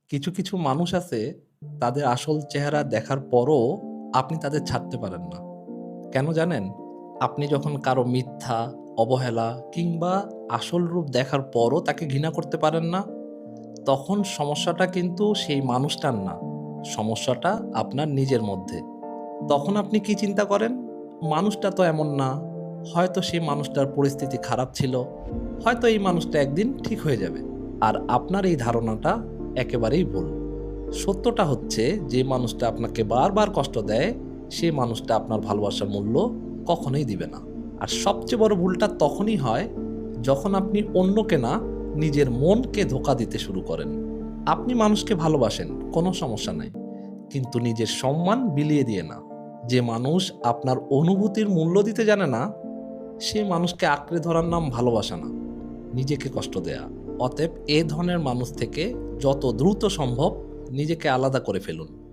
কিছু, কিছু মানুষ আছে তাদের আসল চেহারা দেখার পরও আপনি তাদের ছাড়তে পারেন না। কেন জানেন? আপনি যখন কারো মিথ্যা, অবহেলা কিংবা আসল রূপ দেখার পরও তাকে ঘৃণা করতে পারেন না, তখন সমস্যাটা কিন্তু সেই মানুষটার না। সমস্যাটা আপনার নিজের মধ্যে। তখন আপনি কি চিন্তা করেন? মানুষটা তো এমন না। হয়তো সেই মানুষটার পরিস্থিতি খারাপ ছিল। হয়তো এই মানুষটা একদিন ঠিক হয়ে যাবে। আর আপনার এই ধারণাটা একেবারেই ভুল। সত্যটা হচ্ছে যে মানুষটা আপনাকে বারবার কষ্ট দেয়, সেই মানুষটা আপনার ভালোবাসার মূল্য কখনোই দিবে না। আর সবচেয়ে বড় ভুলটা তখনই হয় যখন আপনি অন্যকে না, নিজের মনকে ধোঁকা দিতে শুরু করেন। আপনি মানুষকে ভালোবাসেন, কোনো সমস্যা নাই। কিন্তু নিজের সম্মান বিলিয়ে দিয়ে না। যে মানুষ আপনার অনুভূতির মূল্য দিতে জানে না, সে মানুষকে আঁকড়ে ধরার নাম ভালোবাসা না, নিজেকে কষ্ট দেয়া। অতএব এ ধরনের মানুষ থেকে যত দ্রুত সম্ভব নিজেকে আলাদা করে ফেলুন।